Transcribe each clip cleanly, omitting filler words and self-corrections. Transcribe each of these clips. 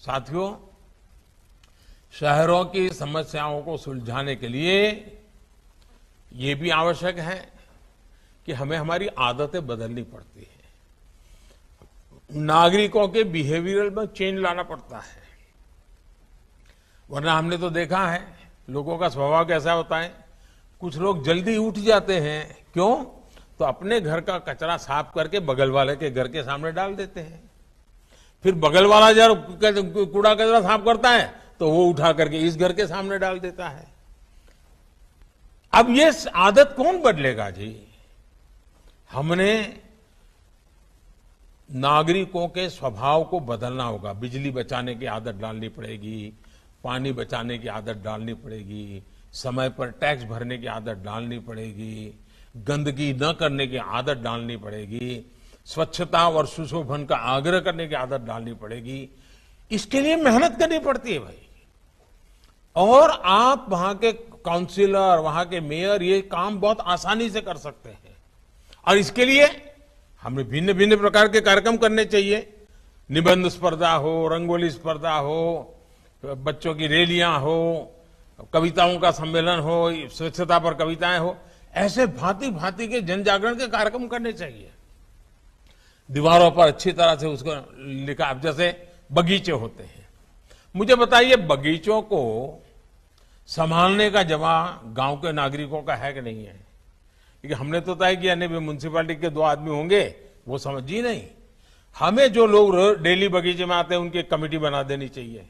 साथियों, शहरों की समस्याओं को सुलझाने के लिए ये भी आवश्यक है कि हमें हमारी आदतें बदलनी पड़ती है। नागरिकों के बिहेवियर में चेंज लाना पड़ता है, वरना हमने तो देखा है लोगों का स्वभाव कैसा होता है। कुछ लोग जल्दी उठ जाते हैं, क्यों? तो अपने घर का कचरा साफ करके बगल वाले के घर के सामने डाल देते हैं। फिर बगल वाला जब कूड़ा कचरा साफ करता है तो वो उठा करके इस घर के सामने डाल देता है। अब ये आदत कौन बदलेगा जी? हमने नागरिकों के स्वभाव को बदलना होगा। बिजली बचाने की आदत डालनी पड़ेगी, पानी बचाने की आदत डालनी पड़ेगी, समय पर टैक्स भरने की आदत डालनी पड़ेगी, गंदगी न करने की आदत डालनी पड़ेगी, स्वच्छता और सुशोभन का आग्रह करने की आदत डालनी पड़ेगी। इसके लिए मेहनत करनी पड़ती है भाई। और आप वहां के काउंसिलर, वहां के मेयर ये काम बहुत आसानी से कर सकते हैं। और इसके लिए हमें भिन्न भिन्न प्रकार के कार्यक्रम करने चाहिए। निबंध स्पर्धा हो, रंगोली स्पर्धा हो, बच्चों की रैलियां हो, कविताओं का सम्मेलन हो, स्वच्छता पर कविताएं हो, ऐसे भांति भांति के जन जागरण के कार्यक्रम करने चाहिए। दीवारों पर अच्छी तरह से उसको लिखा, अब जैसे बगीचे होते हैं। मुझे बताइए, बगीचों को संभालने का जवाब गांव के नागरिकों का है कि नहीं है? क्योंकि हमने तो तय किया नहीं, म्यूनसिपालिटी के 2 आदमी होंगे, वो समझी नहीं। हमें जो लोग डेली बगीचे में आते हैं उनकी कमेटी बना देनी चाहिए।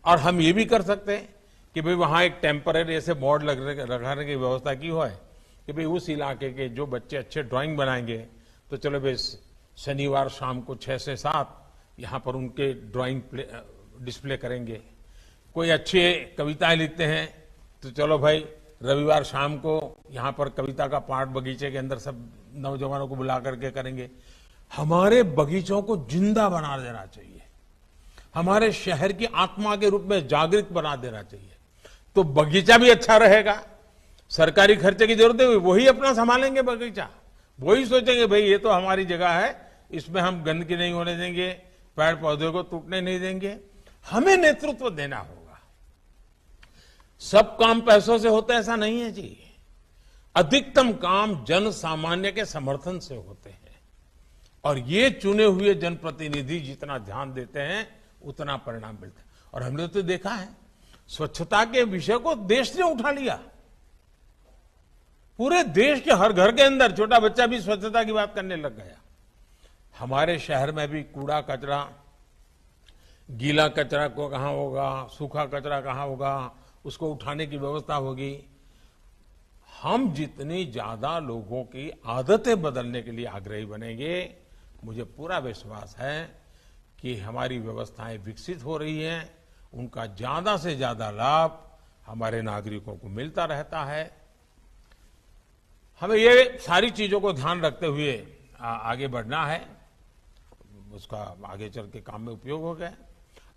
और हम ये भी कर सकते हैं कि भाई वहां एक टेम्पररी ऐसे बोर्ड लगाने की व्यवस्था की हो है कि भाई उस इलाके के जो बच्चे अच्छे ड्राइंग बनाएंगे तो चलो भाई शनिवार शाम को 6 से 7 यहाँ पर उनके ड्राइंग डिस्प्ले करेंगे। कोई अच्छे कविताएं लिखते हैं तो चलो भाई रविवार शाम को यहाँ पर कविता का पाठ बगीचे के अंदर सब नौजवानों को बुला करके करेंगे। हमारे बगीचों को जिंदा बना देना चाहिए, हमारे शहर की आत्मा के रूप में जागृत बना देना चाहिए। तो बगीचा भी अच्छा रहेगा, सरकारी खर्चे की जरूरत है, वही अपना संभालेंगे बगीचा। वही सोचेंगे भाई ये तो हमारी जगह है, इसमें हम गंदगी नहीं होने देंगे, पेड़ पौधे को टूटने नहीं देंगे। हमें नेतृत्व देना होगा। सब काम पैसों से होता है ऐसा नहीं है जी। अधिकतम काम जन सामान्य के समर्थन से होते हैं। और ये चुने हुए जनप्रतिनिधि जितना ध्यान देते हैं उतना परिणाम मिलता है। और हमने तो देखा है, स्वच्छता के विषय को देश ने उठा लिया। पूरे देश के हर घर के अंदर छोटा बच्चा भी स्वच्छता की बात करने लग गया। हमारे शहर में भी कूड़ा कचरा, गीला कचरा को कहां होगा, सूखा कचरा कहां होगा, उसको उठाने की व्यवस्था होगी। हम जितनी ज्यादा लोगों की आदतें बदलने के लिए आग्रही बनेंगे, मुझे पूरा विश्वास है कि हमारी व्यवस्थाएं विकसित हो रही हैं, उनका ज्यादा से ज्यादा लाभ हमारे नागरिकों को मिलता रहता है। हमें ये सारी चीजों को ध्यान रखते हुए आगे बढ़ना है, उसका आगे चल के काम में उपयोग हो गया।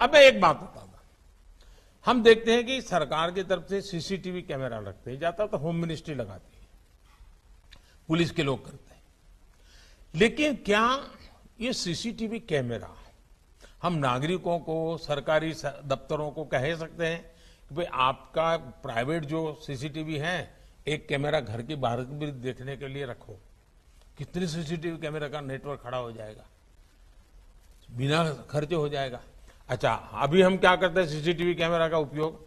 अब मैं एक बात बताऊंगा, हम देखते हैं कि सरकार की तरफ से सीसीटीवी कैमरा लगते ही जाता तो होम मिनिस्ट्री लगाती है, पुलिस के लोग करते हैं। लेकिन क्या ये सीसीटीवी कैमरा हम नागरिकों को, सरकारी दफ्तरों को कह सकते हैं कि भाई आपका प्राइवेट जो सीसीटीवी है, एक कैमरा घर के बाहर भी देखने के लिए रखो? कितनी सीसीटीवी कैमरा का नेटवर्क खड़ा हो जाएगा, बिना खर्चे हो जाएगा। अच्छा, अभी हम क्या करते हैं, सीसीटीवी कैमरा का उपयोग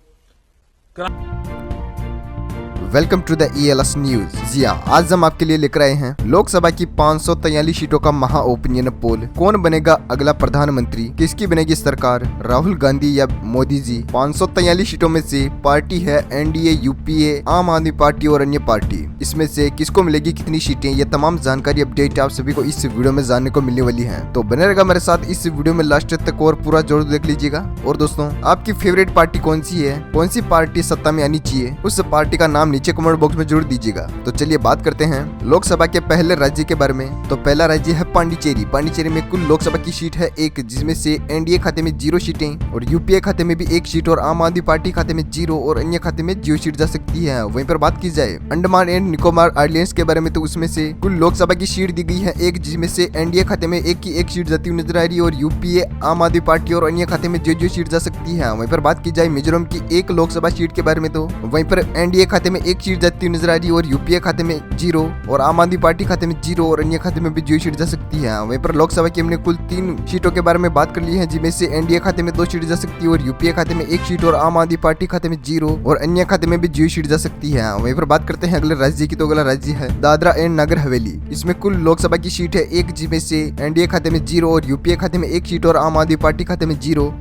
welcome to the ELS news. जी हाँ, आज हम आपके लिए लेकर आए हैं लोकसभा की 543 सीटों का महा ओपिनियन पोल। कौन बनेगा अगला प्रधानमंत्री, किसकी बनेगी सरकार, राहुल गांधी या मोदी जी? 543 सीटों में से पार्टी है NDA, UPA, आम आदमी पार्टी और अन्य पार्टी। इसमें से किसको मिलेगी कितनी सीटें, ये तमाम जानकारी अपडेट आप सभी को इस वीडियो में जानने को मिलने वाली है। तो बने रहेगा मेरे साथ इस वीडियो में लास्ट तक और पूरा जरूर देख लीजिएगा। और दोस्तों, आपकी फेवरेट पार्टी कौन सी है, कौन सी पार्टी सत्ता में आनी चाहिए, उस पार्टी का नाम नीचे कमेंट बॉक्स में जरूर दीजिएगा। तो चलिए बात करते हैं लोकसभा के पहले राज्य के बारे में। तो पहला राज्य है पांडिचेरी। पांडिचेरी में कुल लोकसभा की सीट है 1, जिसमें से एनडीए खाते में 0 सीटें और यूपीए खाते में भी 1 सीट और आम आदमी पार्टी खाते में 0 और अन्य खाते में 0 सीट जा सकती है। वहीं पर बात की जाए अंडमान एंड निकोबार आइलैंड्स के बारे में, तो उसमें से कुल लोकसभा की सीट दी गई है 1, जिसमें से एनडीए खाते में 1 की 1 सीट जाती हुई नजर आ रही है और यूपीए आम आदमी पार्टी और अन्य खाते में 0 सीट जा सकती है। वहीं पर बात की जाए मिजोरम की 1 लोकसभा सीट के बारे में, तो वहीं पर एनडीए खाते में 1 सीट जाती हुई नजर आ रही है और यूपीए खाते में 0 और आम आदमी पार्टी खाते में 0 और अन्य खाते में भी 0 सीट जा सकती है। वहीं पर लोकसभा की हमने कुल 3 सीटों के बारे में बात कर ली है, जिसमें से एनडीए खाते में 2 सीट जा सकती है और यूपीए खाते में 1 सीट और आम आदमी पार्टी खाते में 0 और अन्य खाते में भी 0 सीट जा सकती है। वहीं पर बात करते हैं अगले राज्य की, तो अगला राज्य है दादरा एंड नगर हवेली। इसमें कुल लोकसभा की सीट है 1, जिसमें से एनडीए खाते में 0 और यूपीए खाते में 1 सीट और आम आदमी पार्टी खाते में 0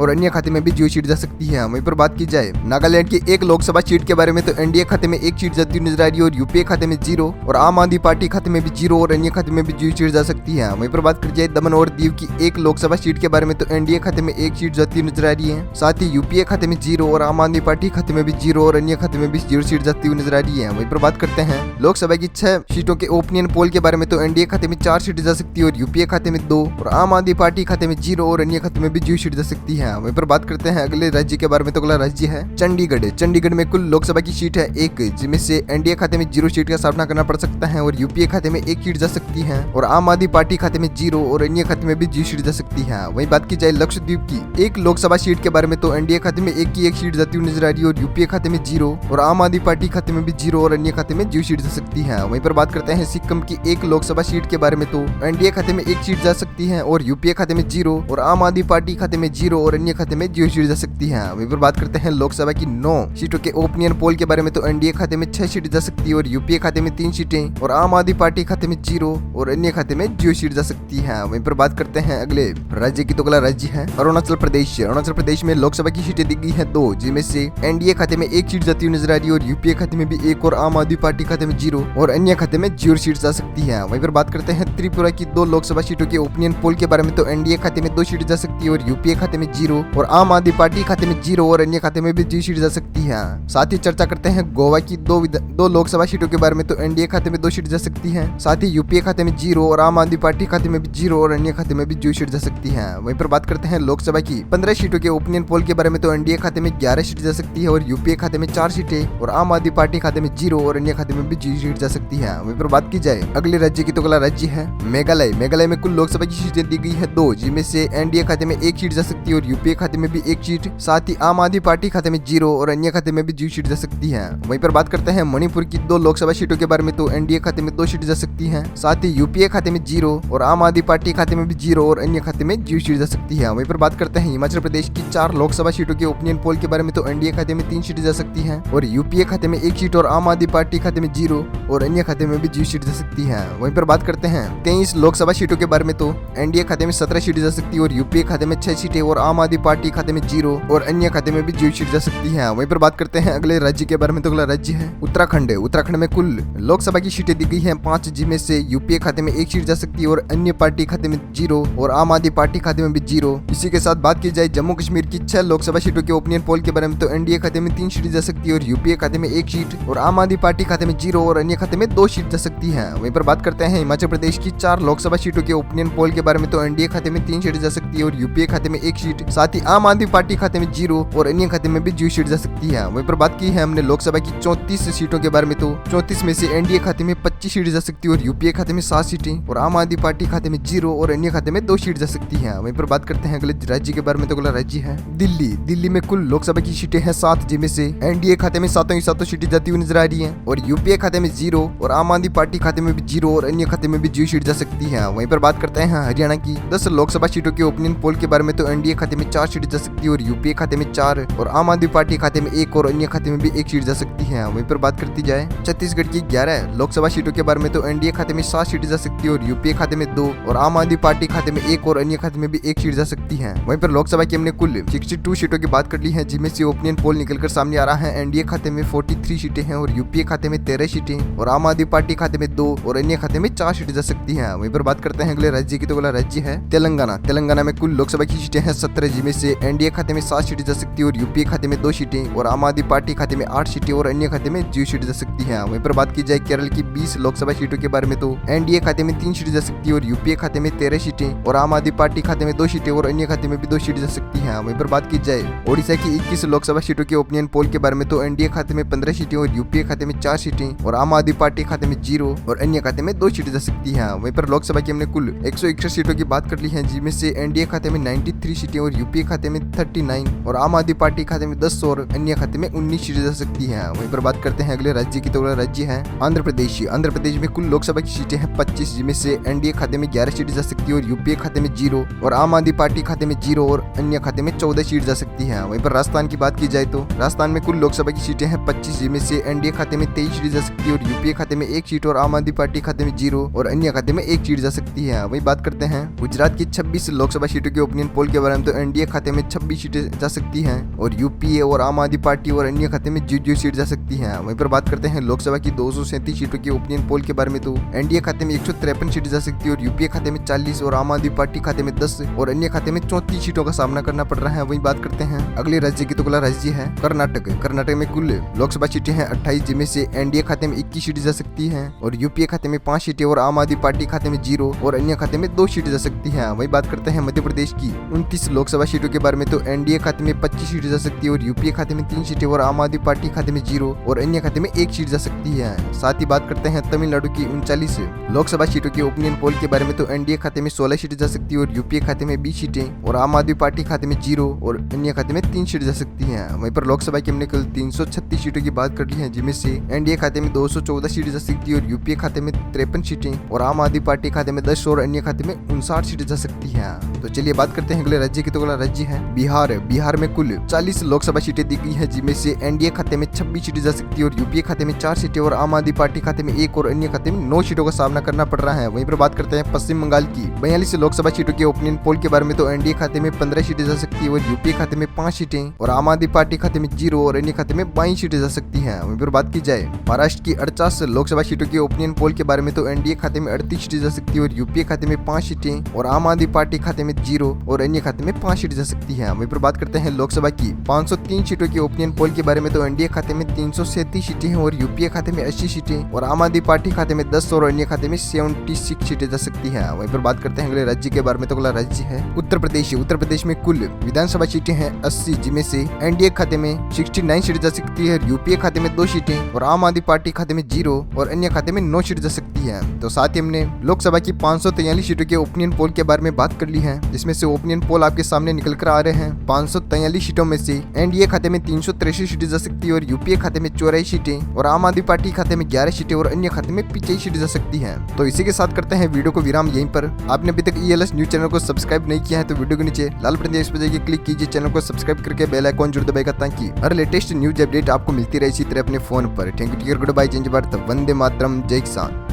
और अन्य खाते में भी 0 सीट जा सकती है। वहीं पर बात की जाए नागालैंड की 1 लोकसभा सीट के बारे में, तो एनडीए खाते में 1 सीट जाती हुई नजर आ रही है और यूपीए खाते में 0 और आम आदमी पार्टी खाते में भी 0 और अन्य खाते में भी 0 सीट जा सकती है। वहीं पर बात की जाए दमन और दीव की 1 लोकसभा सीट के बारे में, तो एनडीए खाते में 1 सीट जाती हुई नजर आ रही है, साथ ही यूपीए खाते में 0 और आम आदमी पार्टी खाते में भी 0 और अन्य खाते में भी 0 सीट जाती हुई नजर आ रही है। वहीं पर बात करते हैं लोकसभा की 6 सीटों के ओपिनियन पोल के बारे में, तो एनडीए खाते में 4 सीट जा सकती है और यूपीए खाते में 2 और आम आदमी पार्टी खाते में 0 और अन्य खाते में भी 0 सीट जा सकती है। वहीं पर बात करते हैं अगले राज्य के बारे में, तो अगला राज्य है चंडीगढ़। चंडीगढ़ में कुल लोकसभा की सीट है 1, जिसमें से एनडीए खाते में 0 सीट का सामना करना पड़ सकता है और यूपीए खाते में 1 सीट जा सकती है और आम आदमी पार्टी खाते में 0 और अन्य खाते में भी 0 सीट जा सकती है। वहीं बात की जाए लक्षद्वीप की 1 लोकसभा सीट के बारे में, तो एनडीए खाते में 1 की 1 सीट जाती हुई नजर आ रही है और यूपीए खाते में 0 और आम आदमी पार्टी खाते में भी 0 और अन्य खाते में 0 सीट जा सकती है। वहीं पर बात करते हैं सिक्किम की 1 लोकसभा सीट के बारे में, तो एनडीए खाते में 1 सीट जा सकती है और यूपीए खाते में 0 और आम आदमी पार्टी खाते में 0 और अन्य खाते में 0 सीट जा सकती है। वहीं पर बात करते हैं लोकसभा की 9 सीटों के ओपिनियन पोल के बारे में, तो एनडीए खाते में 6 सीट जा सकती है और यूपीए खाते में 3 सीटें और आम आदमी पार्टी खाते में 0 और अन्य खाते में 0 सीट जा सकती है। वहीं पर बात करते हैं अगले राज्य की, तो अगला राज्य है अरुणाचल प्रदेश। अरुणाचल प्रदेश में लोकसभा की सीटें दी गई है 2, जिसमें से एनडीए खाते में 1 सीट जाती हुई नजर आ रही है और यूपीए खाते में भी 1 और आम आदमी पार्टी खाते में 0 और अन्य खाते में 0 सीट जा सकती है। वहीं पर बात करते हैं त्रिपुरा की 2 लोकसभा सीटों के ओपिनियन पोल के बारे में, तो एनडीए खाते में 2 सीट जा सकती है और यूपीए खाते में 0 और आम आदमी पार्टी खाते में 0 और अन्य खाते में भी 0 सीट जा सकती है। साथ ही चर्चा करते हैं गोवा की 2 लोकसभा सीटों के बारे में, तो एनडीए खाते में 2 सीट जा सकती है, साथ ही यूपीए खाते में 0 और आम आदमी पार्टी खाते में भी 0 और अन्य खाते में भी 0 सीट जा सकती है। वहीं पर बात करते हैं लोकसभा की 15 सीटों के ओपिनियन पोल के बारे में, तो एनडीए खाते में 11 सीट जा सकती है और यूपीए खाते में 4 सीटें और आम आदमी पार्टी खाते में 0 और अन्य खाते में भी 0 सीट जा सकती है। वहीं पर बात की जाए अगले राज्य की, तो अगला राज्य है मेघालय। मेघालय में कुल लोकसभा की सीटें दी गई है 2, जिसमें से एनडीए खाते में 1 सीट जा सकती है और यूपीए खाते में भी 1 सीट, साथ ही आम आदमी पार्टी खाते में 0 और अन्य खाते में भी 0 सीट जा सकती है। वहीं पर बात करते हैं मणिपुर की 2 लोकसभा सीटों के बारे में, तो एनडीए खाते में 2 सीट जा सकती है, साथ ही यूपीए खाते में 0 और आम आदमी पार्टी खाते में भी 0 और अन्य खाते में 0 सीट जा सकती है। वहीं पर बात करते हैं हिमाचल प्रदेश की 4 लोकसभा सीटों के ओपिनियन पोल के बारे में, तो एनडीए खाते में 3 सीट जा सकती है और यूपीए खाते में 1 सीट और आम आदमी पार्टी खाते में 0 और अन्य खाते में भी 0 सीट जा सकती है। वहीं पर बात करते हैं 23 लोकसभा सीटों के बारे में, तो एनडीए खाते में 17 सीट जा सकती है और यूपीए खाते में 6 सीटें और आम आदमी पार्टी खाते में 0 और अन्य खाते में भी 0 सीट जा सकती है। वहीं पर बात करते हैं अगले राज्य के बारे में, तो अगला राज्य है उत्तराखंड। उत्तराखंड में कुल लोकसभा की सीटें दी गई हैं 5, जिसमें से यूपीए खाते में 1 सीट जा सकती है और अन्य पार्टी खाते में 0 और आम आदमी पार्टी खाते में भी 0। इसी के साथ बात की जाए जम्मू कश्मीर की 6 लोकसभा सीटों के ओपिनियन पोल के बारे में, तो एनडीए खाते में 3 सीट जा सकती है और यूपीए खाते में 1 सीट और आम आदमी पार्टी खाते में 0 और अन्य खाते में 2 सीट जा सकती है। वहीं पर बात करते हैं हिमाचल प्रदेश की 4 लोकसभा सीटों के ओपिनियन पोल के बारे में, तो एनडीए खाते में 3 सीट जा सकती है और यूपीए खाते में 1 सीट, साथ ही आम आदमी पार्टी खाते में 0 और अन्य खाते में भी 0 सीट जा सकती है। वहीं पर बात की है हमने लोकसभा की 34 सीटों के बारे में, तो 34 में से एनडीए खाते में 25 सीट जा सकती है और यूपीए खाते में 7 सीटें और आम आदमी पार्टी खाते में 0 और अन्य खाते में 2 सीट जा सकती है। वहीं पर बात करते हैं अगले राज्य के बारे में, तो अगला राज्य है दिल्ली। दिल्ली में कुल लोकसभा की सीटें हैं 7, जिनमें से एनडीए खाते में 7 सीटें जाती हुई नजर आ रही हैं और यूपीए खाते में 0 और आम आदमी पार्टी खाते में भी 0 और अन्य खाते में भी 0 सीट जा सकती है। वहीं पर बात करते हैं हरियाणा की 10 लोकसभा सीटों के ओपिनियन पोल के बारे में, तो एनडीए खाते में 4 सीट जा सकती है और यूपीए खाते में 4 और आम आदमी पार्टी खाते में 1 और अन्य खाते में भी 1 सीट जा सकती है। वहीं पर बात करती जाए छत्तीसगढ़ की 11 लोकसभा सीटों के बारे में, तो एनडीए खाते में 7 सीट जा सकती है और यूपीए खाते में 2 और आम आदमी पार्टी खाते में 1 और अन्य खाते में भी 1 सीट जा सकती है। वहीं पर लोकसभा की हमने कुल 62 सीटों की बात कर ली है, जिनमें से ओपिनियन पोल निकलकर सामने आ रहा है एनडीए खाते में 43 सीटें हैं और यूपीए खाते में 13 सीटें और आम आदमी पार्टी खाते में 2 और अन्य खाते में 4 सीटें जा सकती है। वहीं पर बात करते हैं अगले राज्य की, तो अगला राज्य है तेलंगाना। तेलंगाना में कुल लोकसभा की सीटें हैं 17, जिसमें से एनडीए खाते में 7 सीटें जा सकती है और यूपीए खाते में 2 सीटें और आम आदमी पार्टी खाते में 8 सीटें और अन्य खाते में 0 सीटें जा सकती है। वहीं पर बात की जाए केरल की 20 लोकसभा सीटों के बारे में तो एनडीए खाते में 3 सीटें जा सकती है और यूपीए खाते में 13 सीटें और आम आदमी पार्टी खाते में 2 सीटें और अन्य खाते में भी 2 सीटें जा सकती है। वहीं पर बात की जाए ओडिशा की 21 लोकसभा सीटों के ओपिनियन पोल के बारे में तो एनडीए खाते में 15 सीटें और यूपीए खाते में 4 सीटें और आम आदमी पार्टी खाते में 0 और अन्य खाते में 2 सीटें जा सकती है। वहीं पर लोकसभा की हमने कुल 161 सीटों की बात कर ली है, जिसमें से एनडीए खाते में 93 सीटें और यूपीए खाते में 39 और आम आदमी पार्टी खाते में 10 और अन्य खाते में 19 सीटें जा सकती है। वहीं पर बात करते हैं अगले राज्य की, तो अगला राज्य है आंध्र प्रदेश। आंध्र प्रदेश में कुल लोकसभा की सीटें हैं 25, जिसमें से एनडीए खाते में 11 सीटें जा सकती है और यूपीए खाते में 0 और आम आदमी पार्टी खाते में 0 और अन्य खाते में 14 सीट जा सकती है। वहीं पर राजस्थान की बात की जाए तो राजस्थान में कुल लोकसभा की सीटें हैं 25, जिसमें से एनडीए खाते में 23 सीटें जा सकती है और यूपीए खाते में 1 सीट और आम आदमी पार्टी खाते में 0 और अन्य खाते में 1 सीट जा सकती है। वही बात करते हैं गुजरात की 26 लोकसभा सीटों के ओपिनियन पोल के बारे में तो एनडीए खाते में 26 सीटें जा सकती हैं और यूपीए और आम आदमी पार्टी और अन्य खाते में 0 सीट जा सकती है। वहीं पर बात करते हैं लोकसभा की 237 सीटों के ओपिनियन पोल के बारे में तो एनडीए खाते में 153 सीटें जा सकती है और यूपीए खाते में 40 और आम आदमी पार्टी खाते में 10 और अन्य खाते में 34 सीटों का सामना करना पड़ रहा है। वही बात करते हैं अगले राज्य की, तो अगला राज्य है कर्नाटक। कर्नाटक में कुल लोकसभा सीटें हैं 28, जिनमें से एनडीए खाते में 21 सीटें जा सकती हैं और यूपीए खाते में 5 सीटें और आम आदमी पार्टी खाते में 0 और अन्य खाते में 2 सीटें जा सकती हैं। वही बात करते हैं मध्य प्रदेश की 29 लोकसभा सीटों के बारे में तो एनडीए खाते में 25 सीटें जा सकती है और यूपीए खाते में 3 सीटें और आम आदमी पार्टी खाते में 0 और अन्य खाते में 1 सीट जा सकती है। साथ ही बात करते हैं तमिलनाडु की 39 लोकसभा सीटों के ओपिनियन पोल के बारे में तो एनडीए खाते में 16 सीटें जा सकती है और यूपीए खाते में 20 सीटें और आम आदमी पार्टी खाते में 0 और अन्य खाते में 3 सीटें जा सकती हैं। वहीं पर लोकसभा की हमने कल 336 सीटों की बात कर ली है, जिनमें से एनडीए खाते में 214 सीटें जा सकती है और यूपीए खाते में 53 सीटें और आम आदमी पार्टी खाते में 10 और अन्य खाते में 59 सीटें जा सकती है। तो चलिए बात करते हैं अगले राज्य की, तो अगला राज्य है बिहार। बिहार में कुल 40 लोकसभा सीटें दी गई है, जिनमें से एनडीए खाते में 26 सीटें जा सकती है और यूपीए खाते में 4 सीटें और आम आदमी पार्टी खाते में 1 और अन्य खाते में 9 सीटों का सामना करना पड़ रहा है। वहीं पर बात करते हैं पश्चिम बंगाल की 42 लोकसभा सीटों के ओपिनियन पोल के बारे में तो एनडीए खाते में 15 सीटें जा सकती है और यूपीए खाते में 5 सीटें और आम आदमी पार्टी खाते में 0 और अन्य खाते में 22 सीटें जा सकती हैं। वहीं पर बात की जाए महाराष्ट्र की 48 लोकसभा सीटों के ओपिनियन पोल के बारे में तो एनडीए खाते में 38 सीटें जा सकती है और यूपीए खाते में 5 सीटें और आम आदमी पार्टी खाते में 0 और अन्य खाते में 5 सीटें जा सकती है। वहीं पर बात करते हैं लोकसभा की 503 सीटों के ओपिनियन पोल के बारे में तो एनडीए खाते में 337 सीटें हैं और यूपीए खाते में 80 सीटें और आम आदमी पार्टी खाते में 10 और अन्य खाते में 76 सीटें जा सकती है। वहीं पर बात करते हैं अगले राज्य के बारे में, तो अगला राज्य है उत्तर प्रदेश। उत्तर प्रदेश में कुल विधानसभा सीटें हैं 80, जिनमें से एनडीए खाते में 69 सीटें जा सकती है, यूपीए खाते में 2 सीटें और आम आदमी पार्टी खाते में 0 और अन्य खाते में 9 सीटें जा सकती है। तो साथ ही हमने लोकसभा की 543 सीटों के ओपिनियन पोल के बारे में बात कर ली है, जिसमें से ओपिनियन पोल आपके सामने निकल कर आ रहे हैं। 543 सीटों में से एनडीए खाते में 363 सीटें जा सकती है और यूपीए खाते में 84 सीटें और आम आदमी पार्टी खाते में 11 सीटें और अन्य खाते में 85 सीटें जा सकती है। तो इसी के साथ करते हैं वीडियो को विराम यहीं पर। आपने अभी तक ईएलएस न्यूज चैनल को सब्सक्राइब नहीं किया है तो वीडियो के नीचे लाल बटन पर जाइए, क्लिक कीजिए, चैनल को सब्सक्राइब करके बेल आइकॉन जरूर दबाएगा ताकि हर लेटेस्ट न्यूज अपडेट आपको मिलती रहे इसी तरह अपने फोन पर। थैंक यू, गुड बाय, जय भारत, वंदे मातरम, जय किसान।